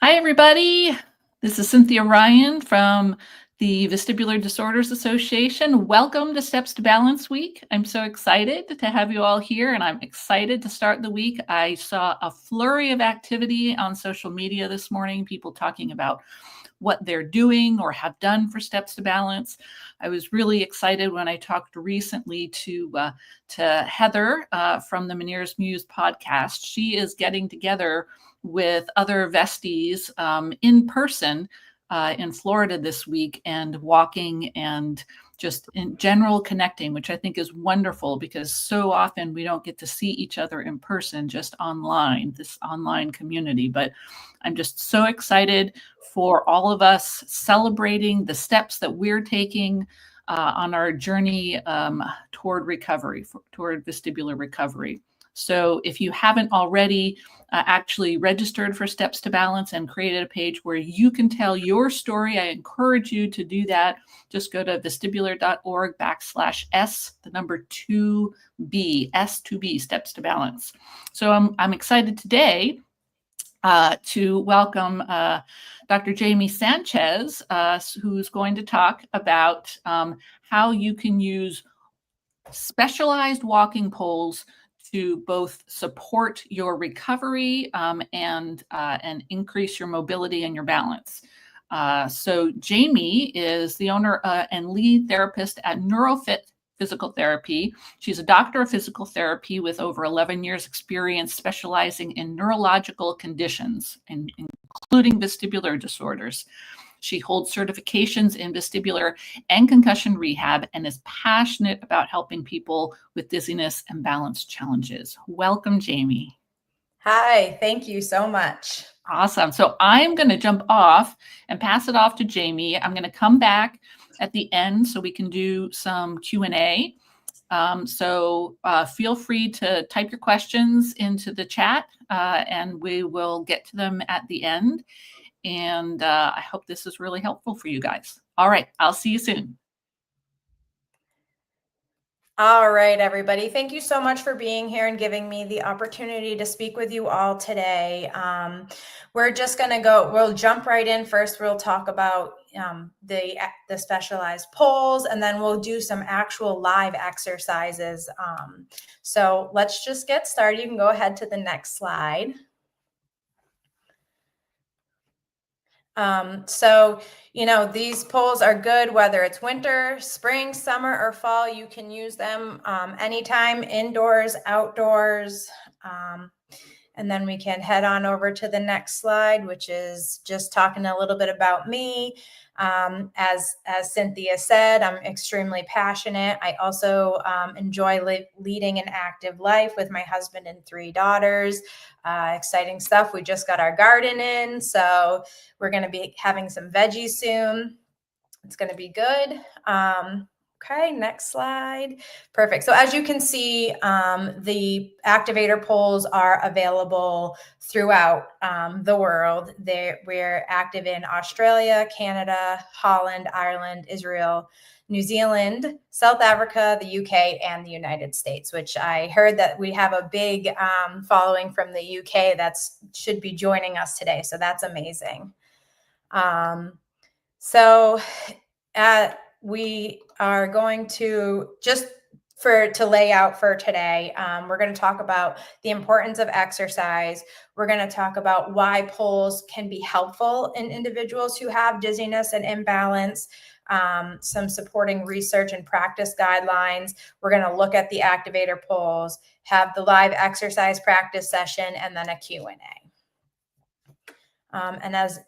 Hi, everybody. This is Cynthia Ryan from the Vestibular Disorders Association. Welcome to Steps-2-Balance Week. I'm so excited to have you all here, and I'm excited to start the week. I saw a flurry of activity on social media this morning, people talking about what they're doing or have done for Steps-2-Balance. I was really excited when I talked recently to Heather from the Meniere's Muse podcast. She is getting together with other Vesties in person in Florida this week and walking and just in general connecting, which I think is wonderful because so often we don't get to see each other in person, just online, this online community. But I'm just so excited for all of us celebrating the steps that we're taking on our journey toward recovery, toward vestibular recovery. So if you haven't already actually registered for Steps-2-Balance and created a page where you can tell your story, I encourage you to do that. Just go to vestibular.org/S2B, S2B, Steps-2-Balance. So I'm excited today to welcome Dr. Jaime Sanchez, who's going to talk about how you can use specialized walking poles to both support your recovery and increase your mobility and your balance. So Jaime is the owner and lead therapist at NeuroFit Physical Therapy. She's a doctor of physical therapy with over 11 years experience specializing in neurological conditions, including vestibular disorders. She holds certifications in vestibular and concussion rehab and is passionate about helping people with dizziness and balance challenges. Welcome, Jaime. Hi, thank you so much. Awesome. So I'm going to jump off and pass it off to Jaime. I'm going to come back at the end so we can do some Q&A. So feel free to type your questions into the chat and we will get to them at the end. And I hope this is really helpful for you guys. All right, I'll see you soon. All right, everybody. Thank you so much for being here and giving me the opportunity to speak with you all today. We're just going to we'll jump right in. First, we'll talk about the specialized poles, and then we'll do some actual live exercises. So let's just get started. You can go ahead to the next slide. So, these poles are good, whether it's winter, spring, summer, or fall. You can use them anytime, indoors, outdoors. And then we can head on over to the next slide, which is just talking a little bit about me. As Cynthia said, I'm extremely passionate. I also enjoy leading an active life with my husband and 3 daughters. Exciting stuff. We just got our garden in, so we're going to be having some veggies soon. It's going to be good. Okay, next slide. Perfect. So as you can see, the activator poles are available throughout the world. We're active in Australia, Canada, Holland, Ireland, Israel, New Zealand, South Africa, the UK, and the United States, which I heard that we have a big following from the UK that should be joining us today. So that's amazing. We are going to to lay out for today. We're going to talk about the importance of exercise. We're going to talk about why poles can be helpful in individuals who have dizziness and imbalance, some supporting research and practice guidelines. We're going to look at the activator poles, have the live exercise practice session, and then a Q&A. And as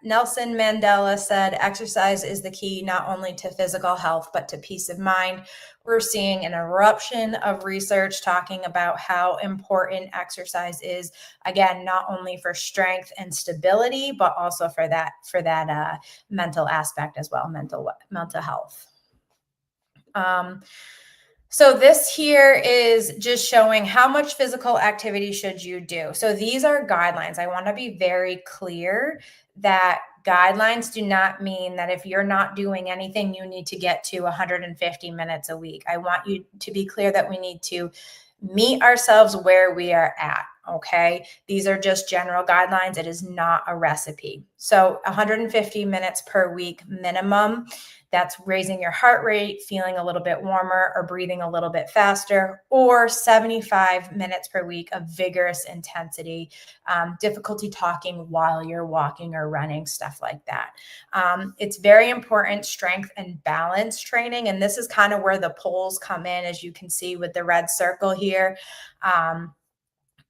Nelson Mandela said, exercise is the key not only to physical health, but to peace of mind. We're seeing an eruption of research talking about how important exercise is, again, not only for strength and stability, but also for that mental aspect as well, mental health. So this here is just showing how much physical activity should you do. So these are guidelines. I want to be very clear that guidelines do not mean that if you're not doing anything, you need to get to 150 minutes a week. I want you to be clear that we need to meet ourselves where we are at. Okay. These are just general guidelines. It is not a recipe. So 150 minutes per week minimum. That's raising your heart rate, feeling a little bit warmer or breathing a little bit faster, or 75 minutes per week of vigorous intensity, difficulty talking while you're walking or running, stuff like that. It's very important, strength and balance training. And this is kind of where the poles come in, as you can see with the red circle here.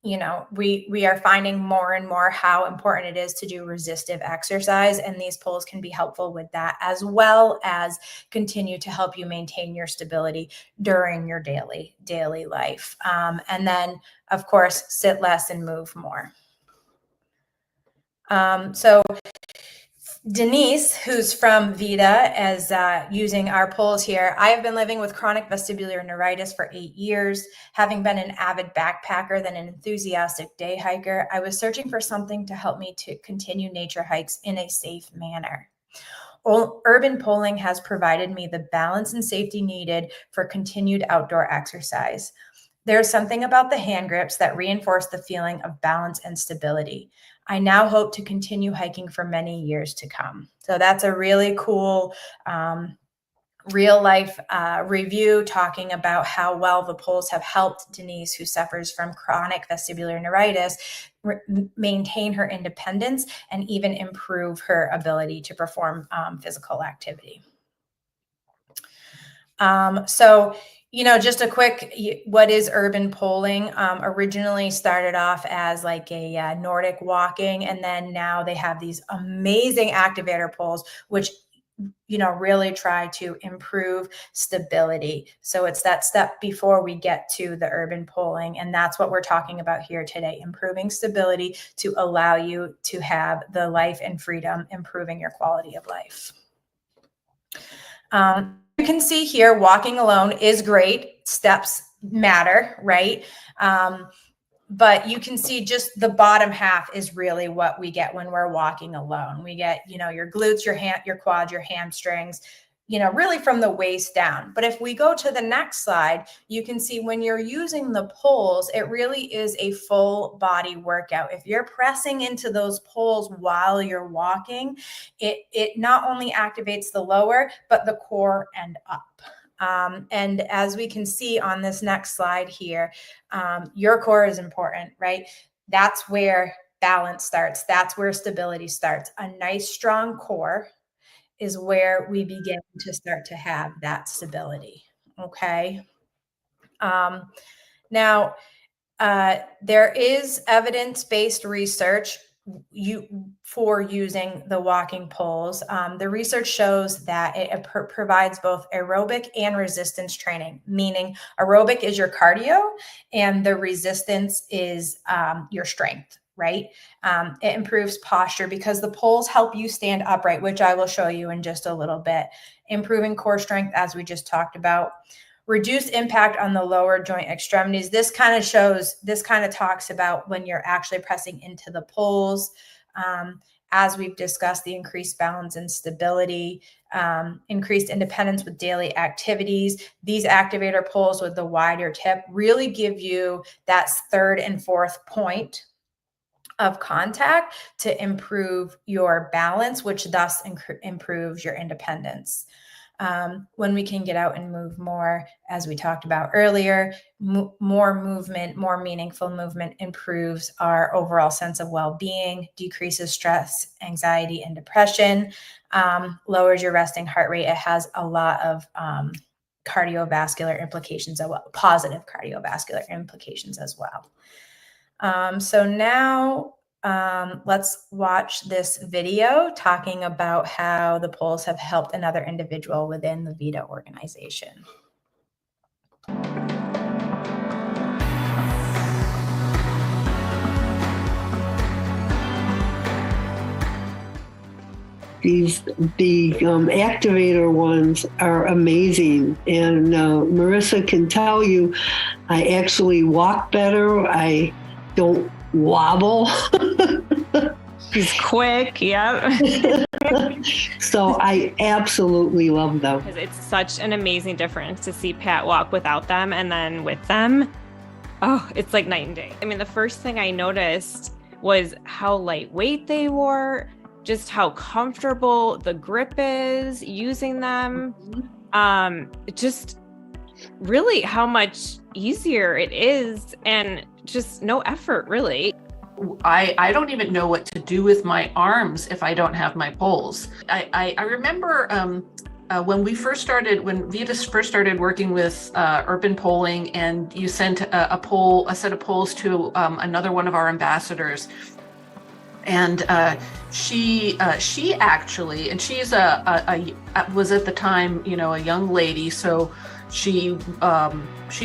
You know, we are finding more and more how important it is to do resistive exercise, and these poles can be helpful with that, as well as continue to help you maintain your stability during your daily life. And then, of course, sit less and move more. So Denise, who's from VeDA, as using our poles here. I have been living with chronic vestibular neuritis for 8 years. Having been an avid backpacker, then an enthusiastic day hiker, I was searching for something to help me to continue nature hikes in a safe manner. Urban poling has provided me the balance and safety needed for continued outdoor exercise. There's something about the hand grips that reinforce the feeling of balance and stability. I now hope to continue hiking for many years to come. So that's a really cool real life review talking about how well the poles have helped Denise, who suffers from chronic vestibular neuritis, maintain her independence and even improve her ability to perform physical activity. So, you know, just a quick, what is urban poling? Originally started off as like a Nordic walking, and then now they have these amazing activator poles, which, you know, really try to improve stability. So it's that step before we get to the urban poling. And that's what we're talking about here today, improving stability to allow you to have the life and freedom, improving your quality of life. You can see here, walking alone is great. Steps matter, right? But you can see just the bottom half is really what we get when we're walking alone. We get, you know, your glutes, your quads, your hamstrings, you know, really from the waist down. But if we go to the next slide, you can see when you're using the poles, it really is a full body workout. If you're pressing into those poles while you're walking, it not only activates the lower, but the core and up. And as we can see on this next slide here, your core is important, right? That's where balance starts. That's where stability starts. A nice, strong core is where we begin to start to have that stability. Okay. Now, there is evidence-based research for using the walking poles. The research shows that it provides both aerobic and resistance training, meaning aerobic is your cardio and the resistance is your strength, right? It improves posture because the poles help you stand upright, which I will show you in just a little bit. Improving core strength, as we just talked about. Reduced impact on the lower joint extremities. This kind of talks about when you're actually pressing into the poles. As we've discussed, the increased balance and stability, increased independence with daily activities. These activator poles with the wider tip really give you that third and fourth point of contact to improve your balance, which thus improves your independence. When we can get out and move more, as we talked about earlier, more movement, more meaningful movement improves our overall sense of well-being, decreases stress, anxiety, and depression, lowers your resting heart rate. It has a lot of cardiovascular implications, positive cardiovascular implications as well. So now let's watch this video talking about how the poles have helped another individual within the VeDA organization. The activator ones are amazing, and Marissa can tell you, I actually walk better. I don't wobble. She's quick, yeah. So I absolutely love them. It's such an amazing difference to see Pat walk without them and then with them. Oh, it's like night and day. I mean, the first thing I noticed was how lightweight they were, just how comfortable the grip is using them. Just really how much easier it is, and just no effort, really. I don't even know what to do with my arms if I don't have my poles. I remember when VeDA first started working with urban polling, and you sent a set of polls to another one of our ambassadors. And she actually, and she's was at the time, a young lady. So she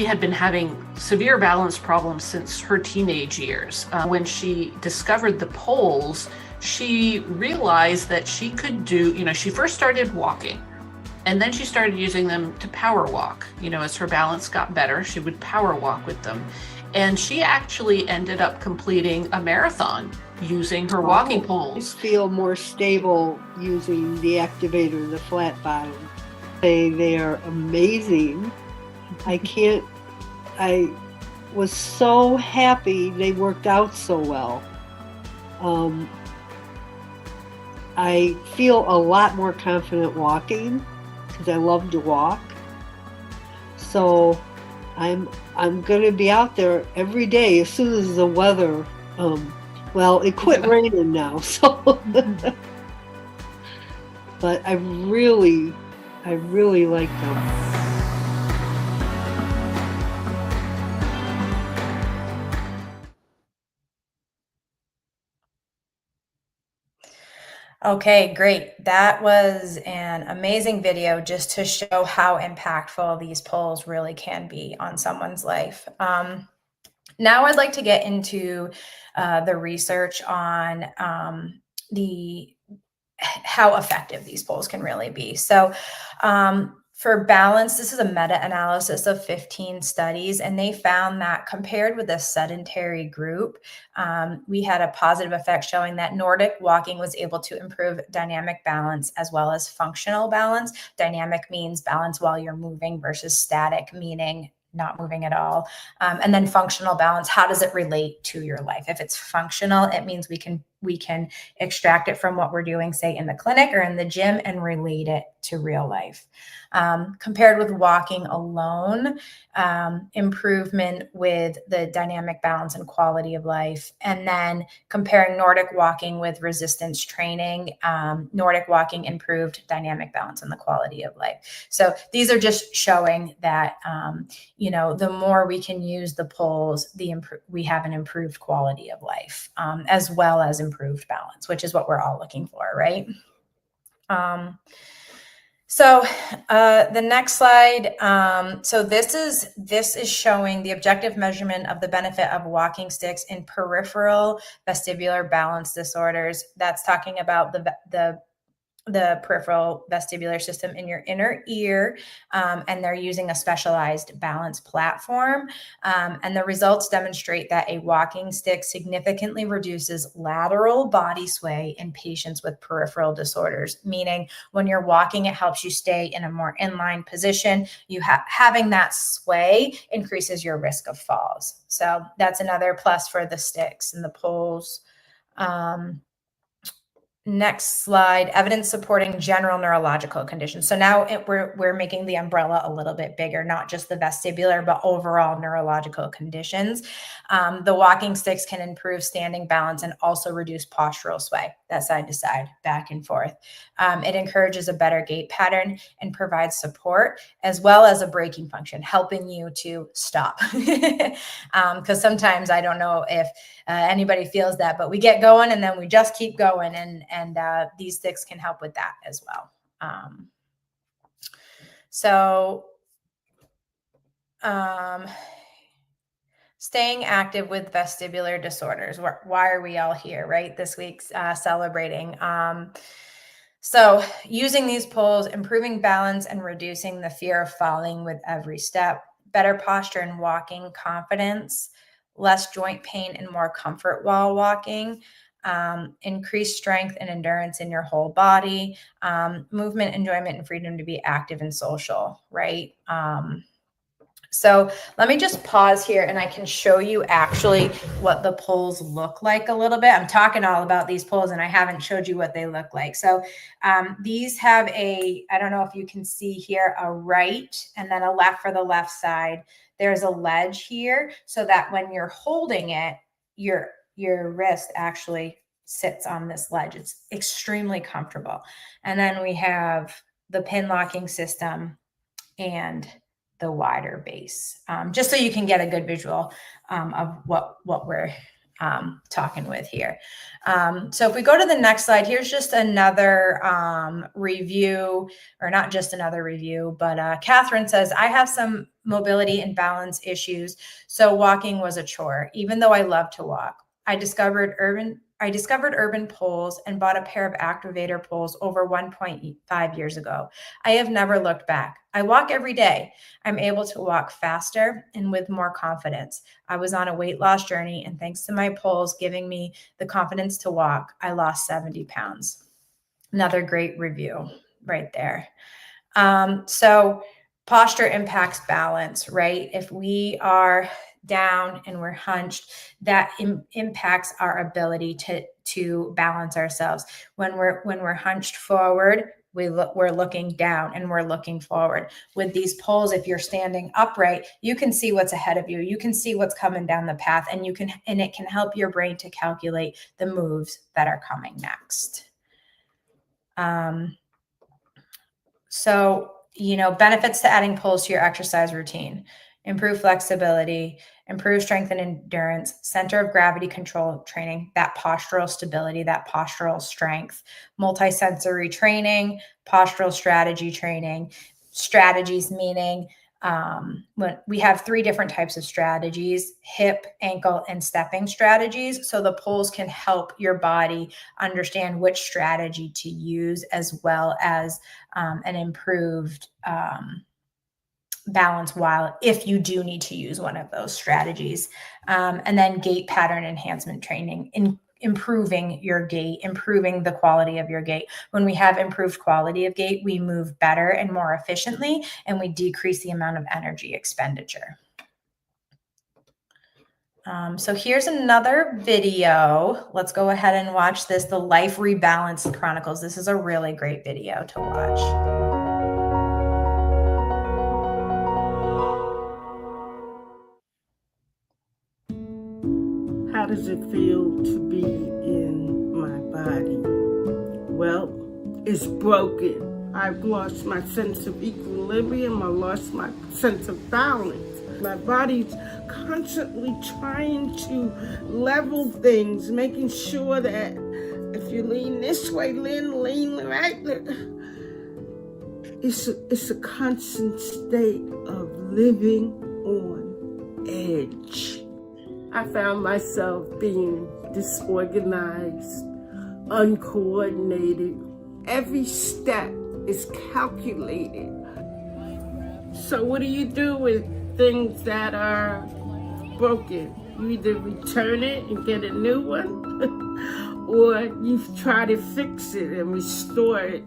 had been having severe balance problems since her teenage years. When she discovered the poles, she realized that she could do, she first started walking, and then she started using them to power walk. As her balance got better, she would power walk with them. And she actually ended up completing a marathon using her walking poles. I feel more stable using the Activator, the flat bottom. They are amazing. I was so happy they worked out so well. I feel a lot more confident walking because I love to walk. So I'm going to be out there every day as soon as the weather, well, it quit raining now, so. But I really like them. Okay, great. That was an amazing video just to show how impactful these polls really can be on someone's life. Now I'd like to get into the research on how effective these polls can really be. So for balance, this is a meta-analysis of 15 studies, and they found that compared with a sedentary group, we had a positive effect showing that Nordic walking was able to improve dynamic balance as well as functional balance. Dynamic means balance while you're moving versus static, meaning not moving at all. And then functional balance, how does it relate to your life? If it's functional, it means we can extract it from what we're doing, say in the clinic or in the gym, and relate it to real life. Compared with walking alone, improvement with the dynamic balance and quality of life. And then comparing Nordic walking with resistance training, Nordic walking improved dynamic balance and the quality of life. So these are just showing that, the more we can use the poles, we have an improved quality of life, as well as improved balance, which is what we're all looking for, right? So the next slide. So this is showing the objective measurement of the benefit of walking sticks in peripheral vestibular balance disorders. That's talking about the peripheral vestibular system in your inner ear, and they're using a specialized balance platform. And the results demonstrate that a walking stick significantly reduces lateral body sway in patients with peripheral disorders, meaning when you're walking, it helps you stay in a more inline position. Having that sway increases your risk of falls. So that's another plus for the sticks and the poles. Next slide, evidence supporting general neurological conditions. So now we're making the umbrella a little bit bigger, not just the vestibular, but overall neurological conditions. The walking sticks can improve standing balance and also reduce postural sway, that side to side, back and forth. It encourages a better gait pattern and provides support as well as a braking function, helping you to stop. Because sometimes I don't know if anybody feels that, but we get going and then we just keep going, and these sticks can help with that as well. Staying active with vestibular disorders. Why are we all here, right? This week's celebrating. So using these poles, improving balance and reducing the fear of falling with every step, better posture and walking confidence, less joint pain and more comfort while walking, increased strength and endurance in your whole body, movement, enjoyment, and freedom to be active and social, right? So let me just pause here and I can show you actually what the poles look like a little bit. I'm talking all about these poles and I haven't showed you what they look like. So these have I don't know if you can see here, a right and then a left for the left side. There's a ledge here so that when you're holding it, your wrist actually sits on this ledge. It's extremely comfortable. And then we have the pin locking system and the wider base, just so you can get a good visual of what we're talking with here. So if we go to the next slide, here's just another review, or not just another review, but Catherine says, I have some mobility and balance issues, so walking was a chore, even though I love to walk. I discovered urban poles and bought a pair of Activator poles over 1.5 years ago. I have never looked back. I walk every day. I'm able to walk faster and with more confidence. I was on a weight loss journey, and thanks to my poles giving me the confidence to walk, I lost 70 pounds. Another great review right there. So posture impacts balance, right? If we are down and we're hunched, that impacts our ability to balance ourselves. When we're hunched forward, we're looking down and we're looking forward. With these poles, if you're standing upright, you can see what's ahead of you. You can see what's coming down the path, and it can help your brain to calculate the moves that are coming next. So, benefits to adding poles to your exercise routine: improve flexibility, improve strength and endurance, center of gravity control training, that postural stability, that postural strength, multisensory training, postural strategy training. Strategies meaning when we have 3 different types of strategies: hip, ankle, and stepping strategies. So the poles can help your body understand which strategy to use, as well as an improved balance if you do need to use one of those strategies. And then gait pattern enhancement training, improving your gait, improving the quality of your gait. When we have improved quality of gait, we move better and more efficiently, and we decrease the amount of energy expenditure. So here's another video. Let's go ahead and watch this, the Life Rebalance Chronicles. This is a really great video to watch. How does it feel to be in my body? Well, it's broken. I've lost my sense of equilibrium. I lost my sense of balance. My body's constantly trying to level things, making sure that if you lean this way, lean right. It's a constant state of living on edge. I found myself being disorganized, uncoordinated. Every step is calculated. So what do you do with things that are broken? You either return it and get a new one, or you try to fix it and restore it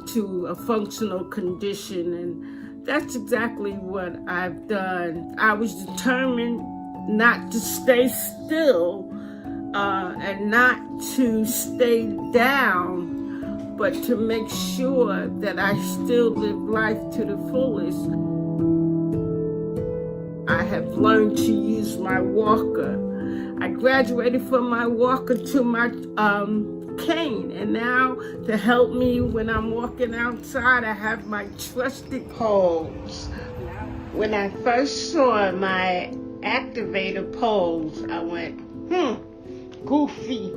to a functional condition. And that's exactly what I've done. I was determined not to stay still and not to stay down, but to make sure that I still live life to the fullest. I have learned to use my walker. I graduated from my walker to my cane, and now to help me when I'm walking outside, I have my trusted poles. When I first saw my Activator poles, I went, goofy,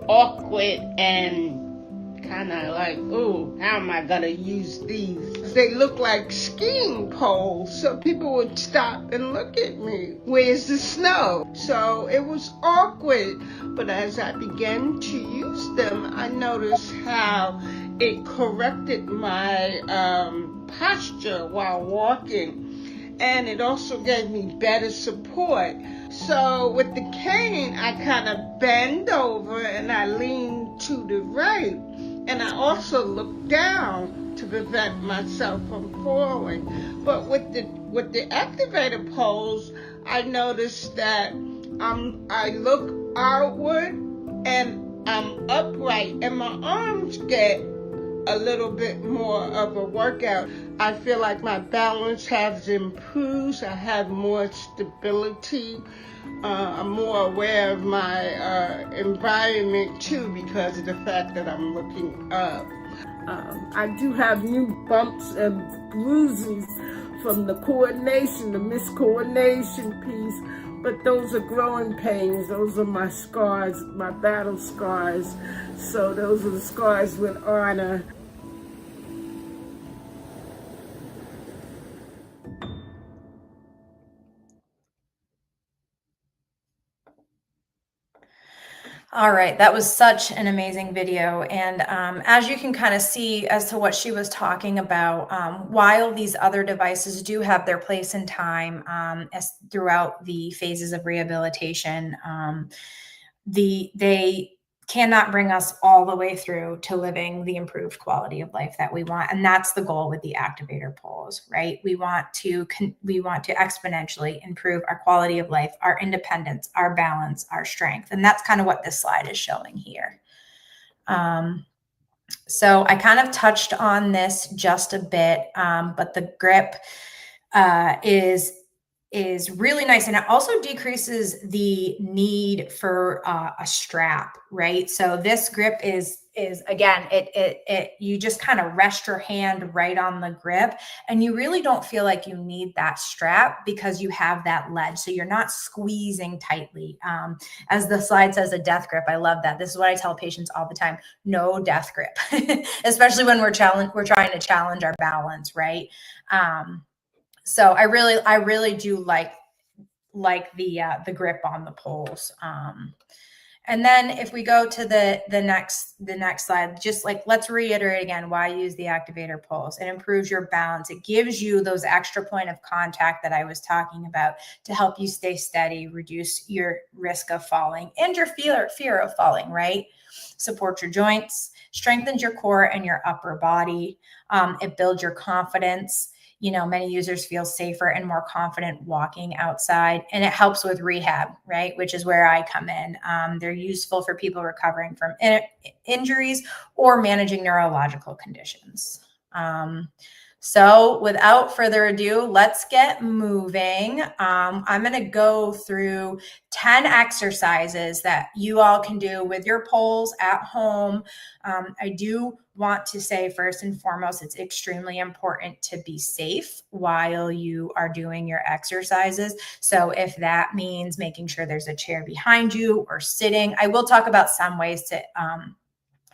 awkward, and kind of like, oh, how am I gonna use these? They look like skiing poles, so people would stop and look at me. Where's the snow? So it was awkward, but as I began to use them, I noticed how it corrected my posture while walking. And it also gave me better support. So with the cane, I kind of bend over and I lean to the right. and I also look down to prevent myself from falling. But with the activator pose, I noticed that I look outward and I'm upright, and my arms get a little bit more of a workout. I feel like my balance has improved. I have more stability. I'm more aware of my environment too, because of the fact that I'm looking up. I do have new bumps and bruises from the coordination, the miscoordination piece, but those are growing pains. Those are my scars, my battle scars. So those are the scars with honor. All right, that was such an amazing video. And as you can kind of see as to what she was talking about, while these other devices do have their place in time as throughout the phases of rehabilitation, they cannot bring us all the way through to living the improved quality of life that we want. And that's the goal with the activator poles, right? We want to exponentially improve our quality of life, our independence, our balance, our strength. And that's kind of what this slide is showing here. So I kind of touched on this just a bit, but the grip is really nice, and it also decreases the need for a strap, right? So this grip is again, it you just kind of rest your hand right on the grip, and you really don't feel like you need that strap because you have that ledge, so you're not squeezing tightly. As the slide says, a death grip. I love that. This is what I tell patients all the time: no death grip, especially when we're trying to challenge our balance, right? So I really do like the grip on the poles. And then if we go to the next slide, just like, let's reiterate again why use the activator poles. It improves your balance. It gives you those extra point of contact that I was talking about to help you stay steady, reduce your risk of falling and your fear of falling, right? Support your joints, strengthens your core and your upper body. It builds your confidence. You know, many users feel safer and more confident walking outside, and it helps with rehab, right? Which is where I come in. They're useful for people recovering from injuries or managing neurological conditions. So without further ado, let's get moving. I'm going to go through 10 exercises that you all can do with your poles at home. I do want to say first and foremost, it's extremely important to be safe while you are doing your exercises. So if that means making sure there's a chair behind you or sitting, I will talk about some ways to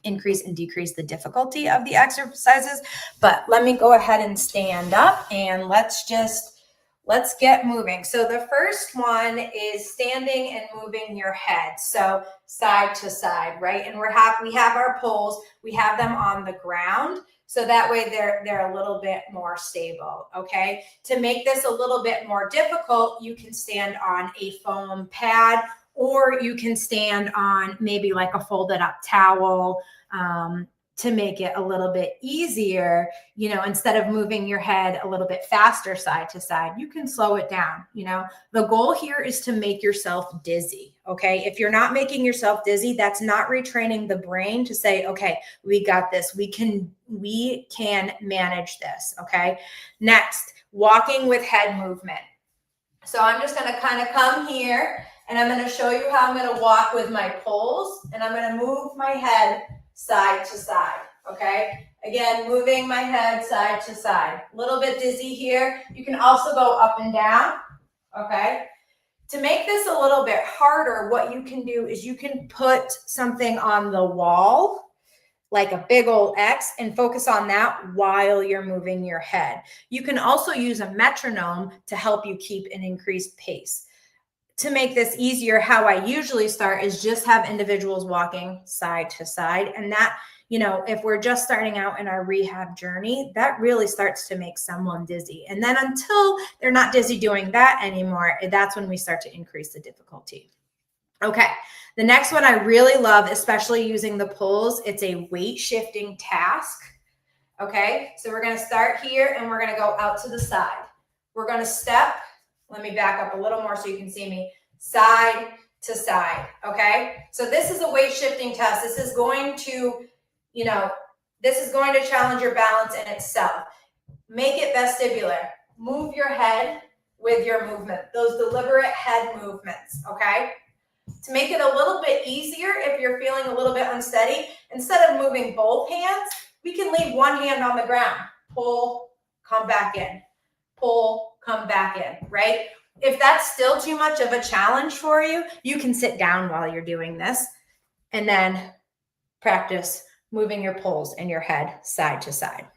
increase and decrease the difficulty of the exercises, but let me go ahead and stand up and let's get moving. So the first one is standing and moving your head. So side to side, right? And we have our poles, we have them on the ground. So that way they're a little bit more stable, okay? To make this a little bit more difficult, you can stand on a foam pad, or you can stand on maybe like a folded up towel, to make it a little bit easier. You know, instead of moving your head a little bit faster side to side, you can slow it down. You know, the goal here is to make yourself dizzy. Okay. If you're not making yourself dizzy, that's not retraining the brain to say, okay, we got this. We can manage this. Okay. Next, walking with head movement. So I'm just going to kind of come here and I'm going to show you how I'm going to walk with my poles, and I'm going to move my head side to side, okay? Again, moving my head side to side. A little bit dizzy here. You can also go up and down, okay? To make this a little bit harder, what you can do is you can put something on the wall, like a big old X, and focus on that while you're moving your head. You can also use a metronome to help you keep an increased pace. To make this easier, how I usually start is just have individuals walking side to side. And that, you know, if we're just starting out in our rehab journey, that really starts to make someone dizzy. And then until they're not dizzy doing that anymore, that's when we start to increase the difficulty. Okay. The next one I really love, especially using the pulls, it's a weight shifting task. Okay. So we're going to start here and we're going to go out to the side. We're going to step. Let me back up a little more so you can see me. Side to side. Okay. So this is a weight shifting test. This is going to, this is going to challenge your balance in itself. Make it vestibular. Move your head with your movement, those deliberate head movements. Okay. To make it a little bit easier, if you're feeling a little bit unsteady, instead of moving both hands, we can leave one hand on the ground. Pull, come back in. Pull, come back in, right? If that's still too much of a challenge for you, you can sit down while you're doing this and then practice moving your pulls and your head side to side.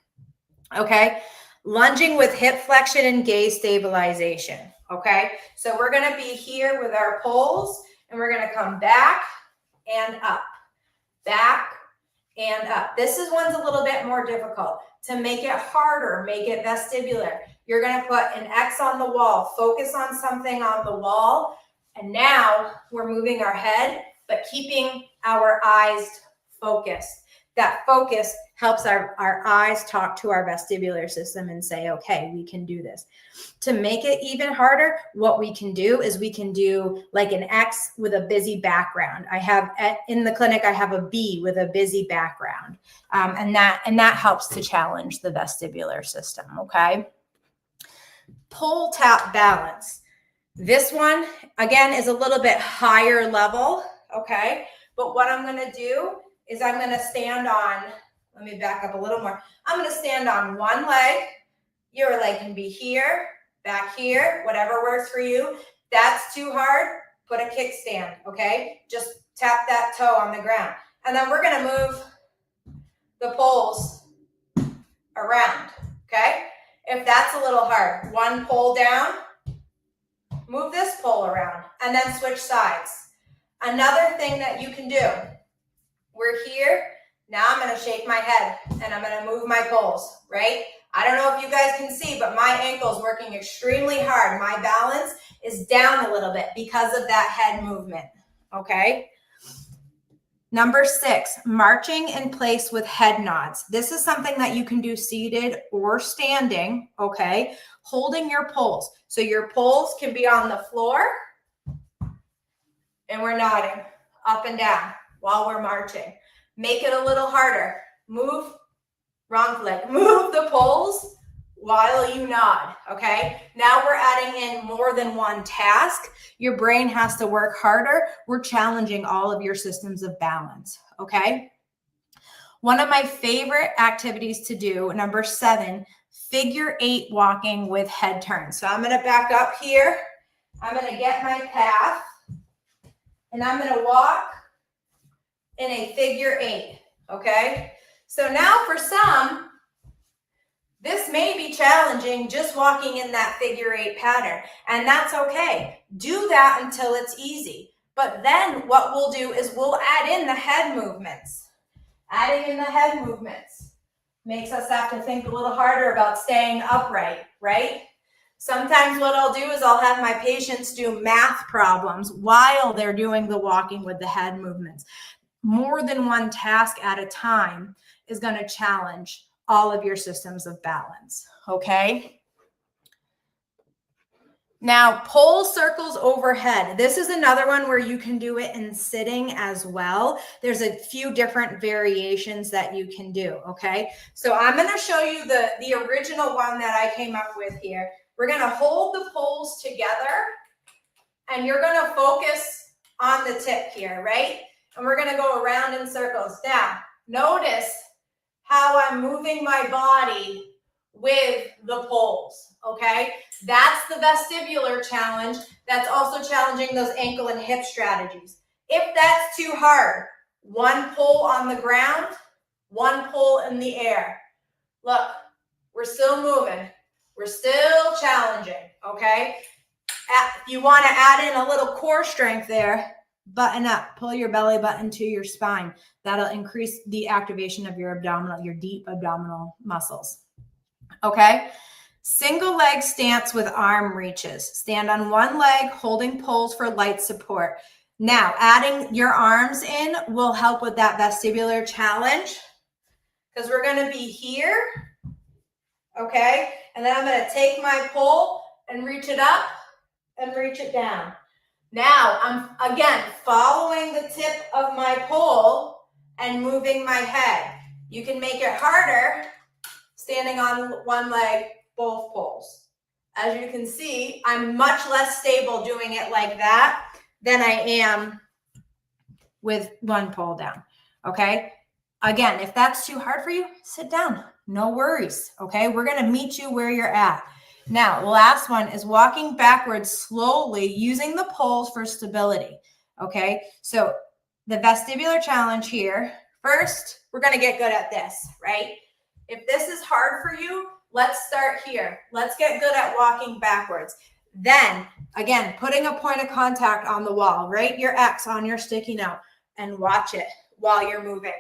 Okay? Lunging with hip flexion and gaze stabilization. Okay? So we're going to be here with our pulls and we're going to come back and up. Back and up. This one's a little bit more difficult. To make it harder, make it vestibular. You're going to put an X on the wall. Focus on something on the wall. And now we're moving our head, but keeping our eyes focused. That focus helps our eyes talk to our vestibular system and say, okay, we can do this. To make it even harder, what we can do is we can do like an X with a busy background. In the clinic, I have a B with a busy background. And that helps to challenge the vestibular system, okay? Pull tap balance. This one, again, is a little bit higher level, okay? But what I'm gonna do is I'm going to stand on, let me back up a little more. I'm going to stand on one leg. Your leg can be here, back here, whatever works for you. That's too hard, put a kickstand, okay? Just tap that toe on the ground. And then we're going to move the poles around, okay? If that's a little hard, one pole down, move this pole around, and then switch sides. Another thing that you can do, we're here. Now I'm going to shake my head and I'm going to move my poles, right? I don't know if you guys can see, but my ankle's working extremely hard. My balance is down a little bit because of that head movement, okay? Number 6, marching in place with head nods. This is something that you can do seated or standing, okay? Holding your poles. So your poles can be on the floor and we're nodding up and down while we're marching. Make it a little harder. Move, wrong leg, move the poles while you nod, okay? Now we're adding in more than one task. Your brain has to work harder. We're challenging all of your systems of balance, okay? One of my favorite activities to do, number 7, figure 8 walking with head turns. So I'm gonna back up here. I'm gonna get my path and I'm gonna walk in a figure 8, okay? So now for some, this may be challenging just walking in that figure 8 pattern, and that's okay. Do that until it's easy. But then what we'll do is we'll add in the head movements. Adding in the head movements makes us have to think a little harder about staying upright, right? Sometimes what I'll do is I'll have my patients do math problems while they're doing the walking with the head movements. More than one task at a time is going to challenge all of your systems of balance, okay? Now, pole circles overhead. This is another one where you can do it in sitting as well. There's a few different variations that you can do, okay? So I'm going to show you the original one that I came up with here. We're going to hold the poles together, and you're going to focus on the tip here, right? And we're going to go around in circles. Now, notice how I'm moving my body with the poles, okay? That's the vestibular challenge. That's also challenging those ankle and hip strategies. If that's too hard, one pole on the ground, one pole in the air. Look, we're still moving. We're still challenging, okay? If you want to add in a little core strength there, button up, pull your belly button to your spine. That'll increase the activation of your abdominal, your deep abdominal muscles. Okay? Single leg stance with arm reaches. Stand on one leg, holding poles for light support. Now, adding your arms in will help with that vestibular challenge because we're going to be here, okay? And then I'm going to take my pole and reach it up and reach it down. Now, I'm, again, following the tip of my pole and moving my head. You can make it harder standing on one leg, both poles. As you can see, I'm much less stable doing it like that than I am with one pole down, okay? Again, if that's too hard for you, sit down, no worries, okay? We're gonna meet you where you're at. Now, the last one is walking backwards slowly using the poles for stability, okay? So the vestibular challenge here, first, we're gonna get good at this, right? If this is hard for you, let's start here. Let's get good at walking backwards. Then, again, putting a point of contact on the wall, write your X on your sticky note and watch it while you're moving.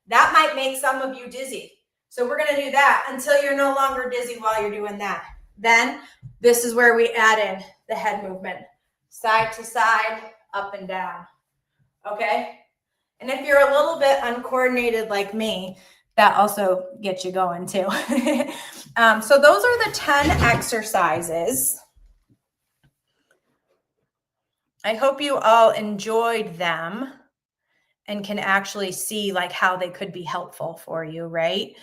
That might make some of you dizzy. So we're gonna do that until you're no longer dizzy while you're doing that. Then, this is where we add in the head movement. Side to side, up and down, okay? And if you're a little bit uncoordinated like me, that also gets you going too. So those are the 10 exercises. I hope you all enjoyed them and can actually see like how they could be helpful for you, right?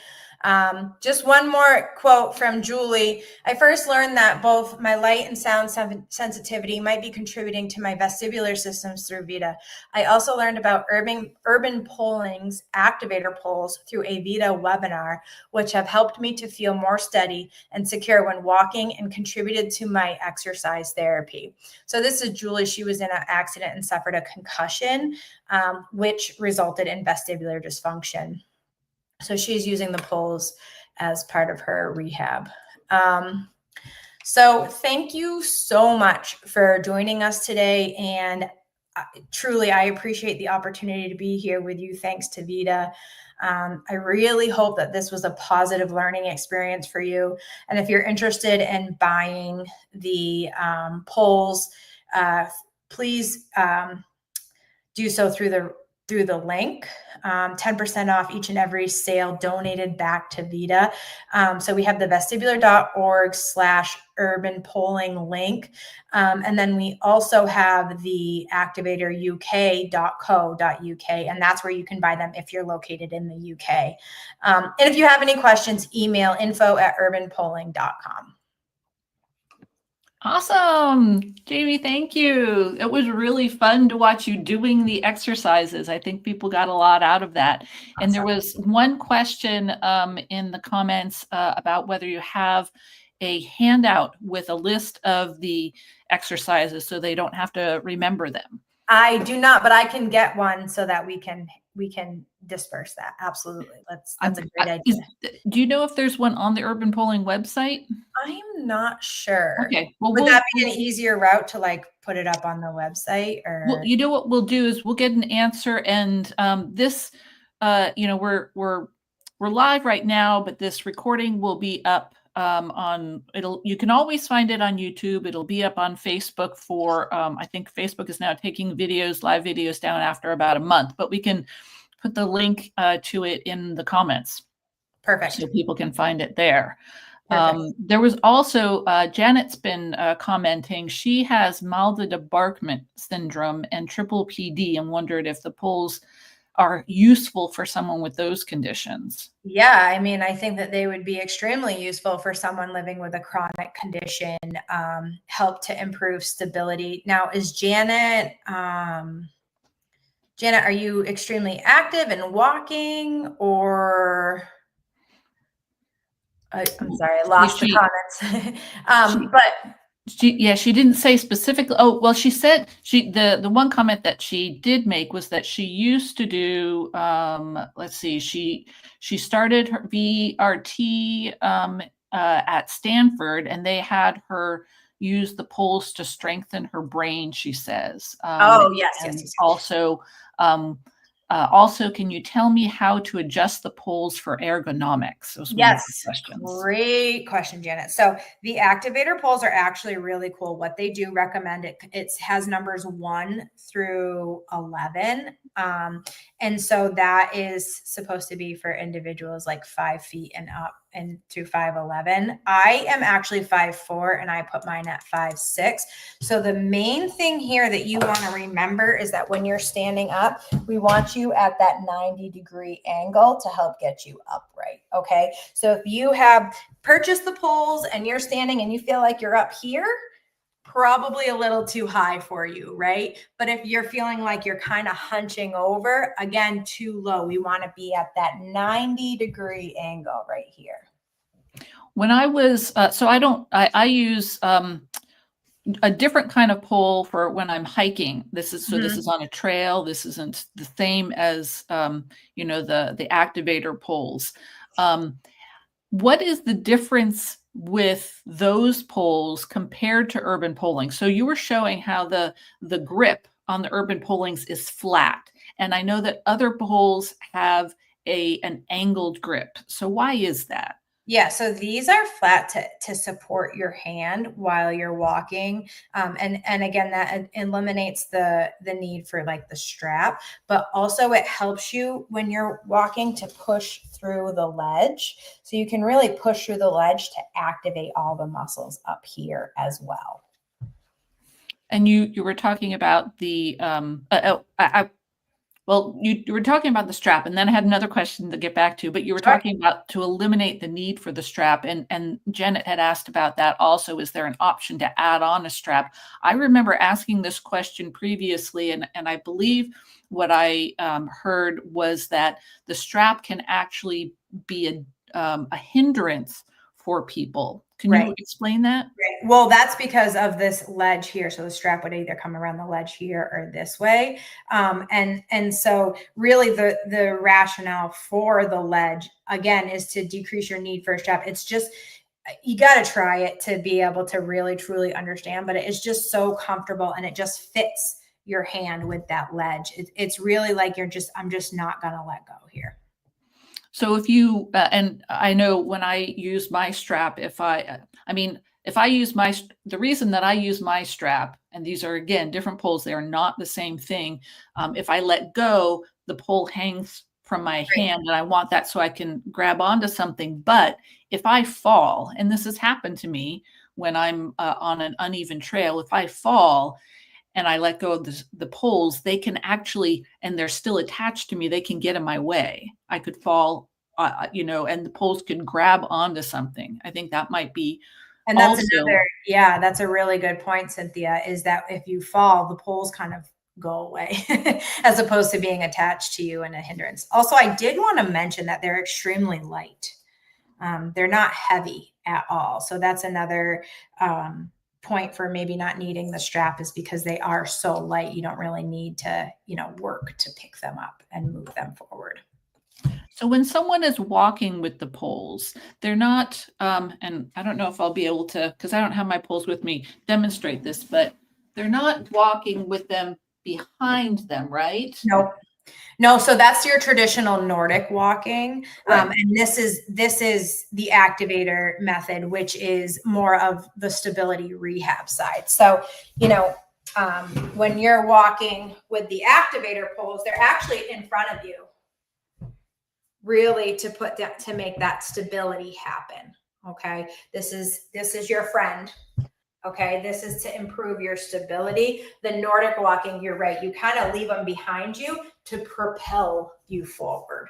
Just one more quote from Julie. I first learned that both my light and sound sensitivity might be contributing to my vestibular systems through VeDA. I also learned about urban polling's activator poles through a VeDA webinar, which have helped me to feel more steady and secure when walking and contributed to my exercise therapy. So this is Julie. She was in an accident and suffered a concussion, which resulted in vestibular dysfunction. So she's using the poles as part of her rehab. So thank you so much for joining us today. And truly, I appreciate the opportunity to be here with you. Thanks to VeDA. I really hope that this was a positive learning experience for you. And if you're interested in buying the poles, please do so through the link. 10% off each and every sale donated back to VeDA. So we have the vestibular.org/urban polling link. And then we also have the activatoruk.co.uk, and that's where you can buy them if you're located in the UK. And if you have any questions, email info@urbanpolling.com. Awesome. Jamie, thank you. It was really fun to watch you doing the exercises. I think people got a lot out of that. Awesome. And there was one question in the comments about whether you have a handout with a list of the exercises so they don't have to remember them. I do not, but I can get one so that we can disperse that. Absolutely. That's a great idea. Do you know if there's one on the Urban Polling website? I'm not sure. Okay. Well, would that be an easier route to like put it up on the website? Or well, you know what we'll do is we'll get an answer, and this, we're live right now, but this recording will be up you can always find it on YouTube. It'll be up on Facebook for I think Facebook is now taking live videos down after about a month, but we can put the link to it in the comments. Perfect. So people can find it there. There was also Janet's been commenting. She has maldebarkment syndrome and triple PD and wondered if the poles are useful for someone with those conditions. Yeah, I mean, I think that they would be extremely useful for someone living with a chronic condition, help to improve stability. Now, is Janet, are you extremely active and walking, or I'm sorry, I lost the comments. She didn't say specifically. Oh, well, she said the one comment that she did make was that she used to do, let's see, she started her VRT at Stanford, and they had her use the poles to strengthen her brain, she says. Yes. Also Also, can you tell me how to adjust the poles for ergonomics? Those were my two Yes, questions. great question, Janet. So the activator poles are actually really cool. What they do recommend it has numbers 1 through 11. And so that is supposed to be for individuals like 5 feet and up and to 5'11". I am actually 5'4", and I put mine at 5'6". So the main thing here that you want to remember is that when you're standing up, we want you at that 90-degree angle to help get you upright. Okay. So if you have purchased the poles and you're standing and you feel like you're up here, probably a little too high for you, right? But if you're feeling like you're kind of hunching over, again, too low. We want to be at that 90-degree angle right here. When I was, I use a different kind of pole for when I'm hiking. This is on a trail. This isn't the same as, the activator poles. What is the difference with those poles compared to urban polling? So you were showing how the grip on the urban pollings is flat. And I know that other poles have an angled grip. So why is that? Yeah, so these are flat to support your hand while you're walking. And again, that eliminates the need for like the strap, but also it helps you when you're walking to push through the ledge. So you can really push through the ledge to activate all the muscles up here as well. And you were talking about the you were talking about the strap, and then I had another question to get back to, but you were talking about to eliminate the need for the strap. And Janet had asked about that also. Is there an option to add on a strap? I remember asking this question previously, and I believe what I heard was that the strap can actually be a hindrance for people. Can you explain that? Right. Well, that's because of this ledge here. So the strap would either come around the ledge here or this way. And so really the rationale for the ledge, again, is to decrease your need for a strap. It's just, you got to try it to be able to really, truly understand, but it is just so comfortable and it just fits your hand with that ledge. It's really like I'm just not going to let go here. So if you, and I know when I use my strap, the reason that I use my strap, and these are again, different poles, they are not the same thing. If I let go, the pole hangs from my hand and I want that so I can grab onto something. But if I fall, and this has happened to me when I'm on an uneven trail, if I fall and I let go of the poles, they can actually, and they're still attached to me, they can get in my way. I could fall, and the poles could grab onto something. I think that might be. And that's that's a really good point, Cynthia, is that if you fall, the poles kind of go away as opposed to being attached to you and a hindrance. Also, I did want to mention that they're extremely light. They're not heavy at all. So that's another point for maybe not needing the strap, is because they are so light. You don't really need to, work to pick them up and move them forward. So when someone is walking with the poles, they're not, and I don't know if I'll be able to, because I don't have my poles with me, demonstrate this, but they're not walking with them behind them, right? No. So that's your traditional Nordic walking. And this is the activator method, which is more of the stability rehab side. So, when you're walking with the activator poles, they're actually in front of you, really to make that stability happen. Okay. This is your friend. Okay. This is to improve your stability. The Nordic walking, you're right. You kind of leave them behind you to propel you forward.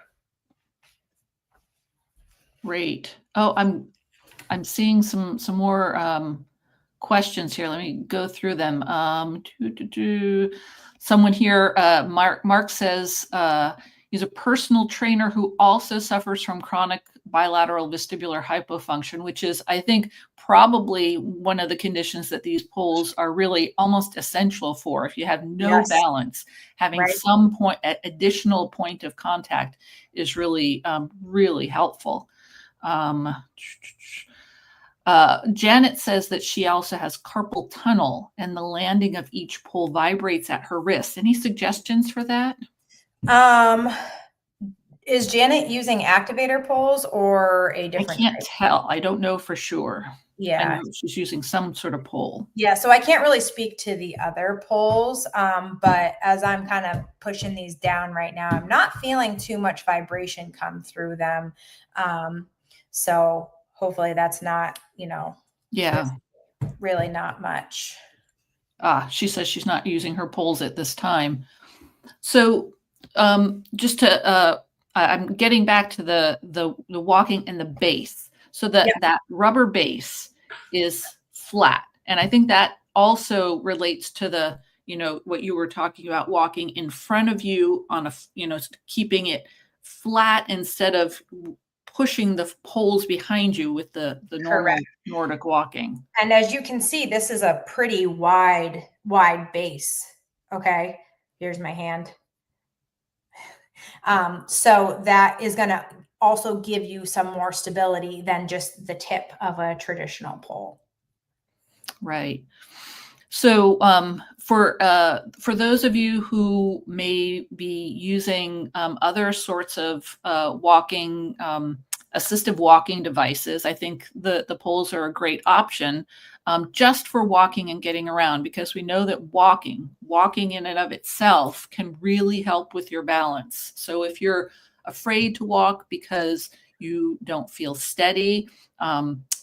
Great. Oh, I'm seeing some more questions here. Let me go through them. Someone here, Mark says, he's a personal trainer who also suffers from chronic bilateral vestibular hypofunction, which is, I think, probably one of the conditions that these poles are really almost essential for. If you have no balance, having some additional point of contact is really, really helpful. Janet says that she also has carpal tunnel and the landing of each pole vibrates at her wrist. Any suggestions for that? Is Janet using activator poles or a I different can't type? tell. I don't know for sure. I Yeah. know she's using some sort of pole. Yeah, so I can't really speak to the other poles, but as I'm kind of pushing these down right now, I'm not feeling too much vibration come through them. So hopefully that's not, Yeah. really not much. She says she's not using her poles at this time. So just to, I'm getting back to the walking and the base. So that rubber base is flat. And I think that also relates to the, what you were talking about, walking in front of you on a, keeping it flat instead of pushing the poles behind you with the normal Correct. Nordic walking. And as you can see, this is a pretty wide base. Okay. Here's my hand. So that is going to also give you some more stability than just the tip of a traditional pole. Right. So for those of you who may be using other sorts of walking, assistive walking devices, I think the poles are a great option just for walking and getting around, because we know that walking in and of itself can really help with your balance. So if you're afraid to walk because you don't feel steady,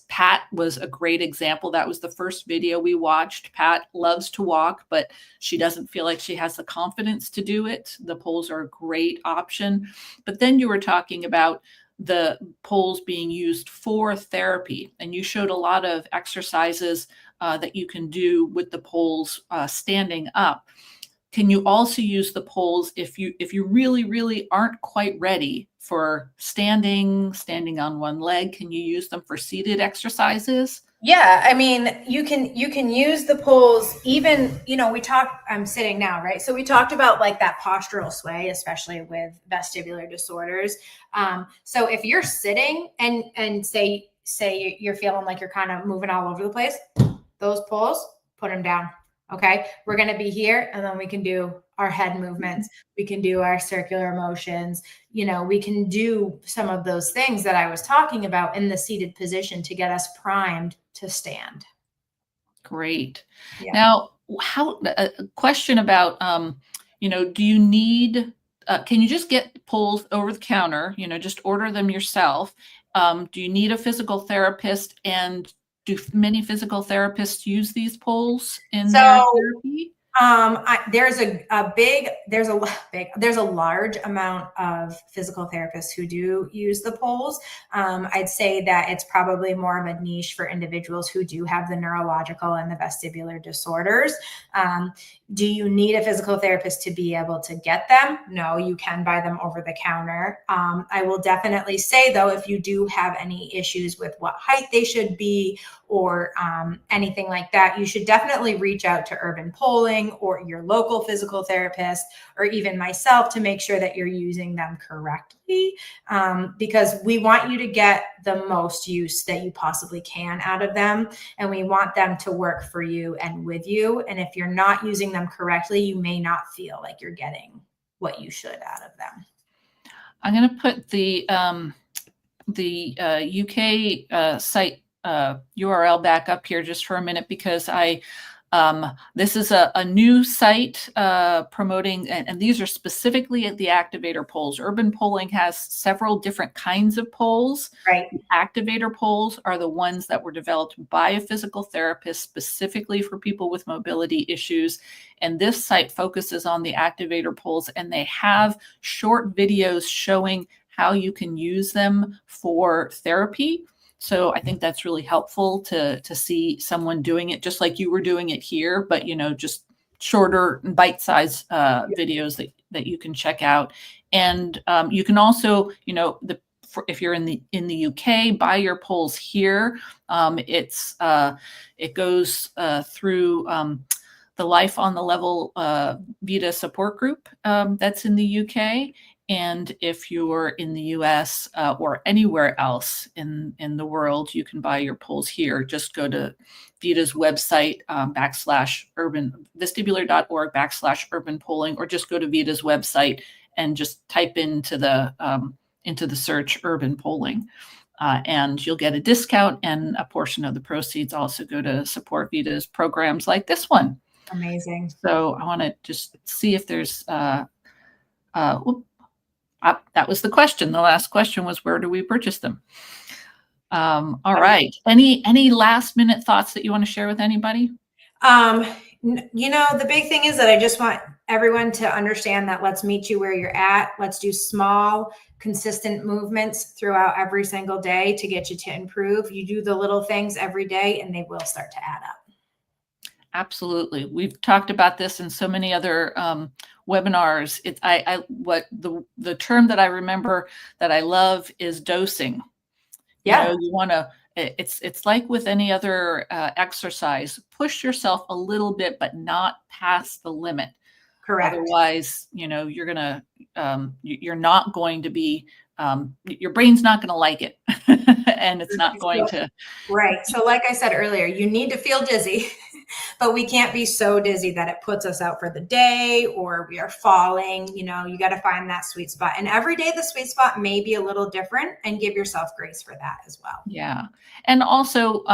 Pat was a great example. That was the first video we watched. Pat loves to walk, but she doesn't feel like she has the confidence to do it. The poles are a great option. But then you were talking about the poles being used for therapy, and you showed a lot of exercises that you can do with the poles standing up. Can you also use the poles if you really aren't quite ready for standing on one leg? Can you use them for seated exercises? Yeah, I mean, you can use the poles even, I'm sitting now, right? So we talked about like that postural sway, especially with vestibular disorders. So if you're sitting and say you're feeling like you're kind of moving all over the place, those poles, put them down. Okay, we're going to be here, and then we can do our head movements. We can do our circular motions. We can do some of those things that I was talking about in the seated position to get us primed to stand. Great. Yeah. Now, a question about, do you need, can you just get poles over the counter, just order them yourself? Do you need a physical therapist, and do many physical therapists use these poles in their therapy? There's a large amount of physical therapists who do use the poles. I'd say that it's probably more of a niche for individuals who do have the neurological and the vestibular disorders. Do you need a physical therapist to be able to get them? No, you can buy them over the counter. I will definitely say, though, if you do have any issues with what height they should be or anything like that, you should definitely reach out to Urban Polling or your local physical therapist, or even myself, to make sure that you're using them correctly, because we want you to get the most use that you possibly can out of them, and we want them to work for you and with you. And if you're not using them correctly, you may not feel like you're getting what you should out of them. I'm going to put the UK site URL back up here just for a minute, because this is a new site promoting, and these are specifically at the Activator poles. Urban Polling has several different kinds of poles. Right. The Activator poles are the ones that were developed by a physical therapist specifically for people with mobility issues. And this site focuses on the Activator poles, and they have short videos showing how you can use them for therapy. So I think that's really helpful to see someone doing it just like you were doing it here, but just shorter bite-sized videos that you can check out. And you can also, if you're in the UK, buy your poles here. It goes through the Life on the Level VeDA support group that's in the UK. And if you're in the US or anywhere else in the world, you can buy your poles here. Just go to VeDA's website, vestibular.org/urban polling, or just go to VeDA's website and just type into the search urban polling. And you'll get a discount, and a portion of the proceeds also go to support VeDA's programs like this one. Amazing. So I want to just see if there's, that was the question. The last question was, where do we purchase them? All right. Any last minute thoughts that you want to share with anybody? The big thing is that I just want everyone to understand that let's meet you where you're at. Let's do small, consistent movements throughout every single day to get you to improve. You do the little things every day and they will start to add up. Absolutely. We've talked about this in so many other webinars. The term that I remember that I love is dosing. Yeah. You want to, it's like with any other exercise, push yourself a little bit, but not past the limit. Correct. Otherwise, you're not going to be, your brain's not going to like it. And it's not going to. Right. So like I said earlier, you need to feel dizzy, but we can't be so dizzy that it puts us out for the day or we are falling. You got to find that sweet spot. And every day the sweet spot may be a little different, and give yourself grace for that as well. Yeah. And also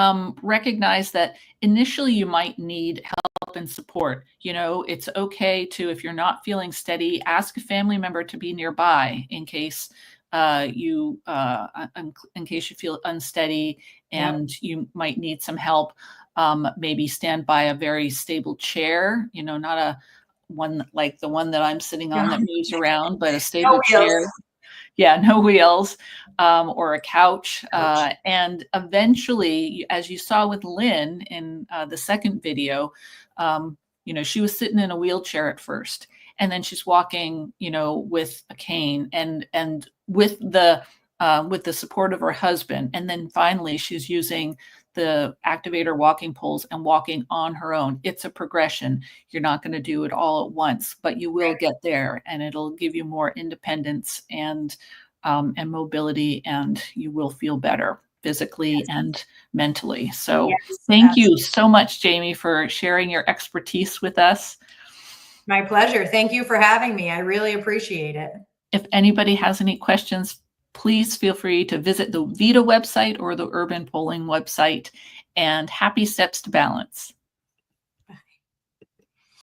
recognize that initially you might need help and support. It's okay to, if you're not feeling steady, ask a family member to be nearby in case you feel unsteady and you might need some help. Maybe stand by a very stable chair, not a one like the one that I'm sitting on that moves around, but a stable chair. Yeah, no wheels, or a couch. And eventually, as you saw with Lynn in the second video, she was sitting in a wheelchair at first, and then she's walking, with a cane and with the support of her husband. And then finally she's using the Activator walking poles and walking on her own. It's a progression. You're not going to do it all at once, but you will get there, and it'll give you more independence and mobility, and you will feel better physically and mentally. So thank you so much, Jaime, for sharing your expertise with us. My pleasure. Thank you for having me. I really appreciate it. If anybody has any questions, please feel free to visit the VeDA website or the Urban Polling website. And happy Steps to Balance.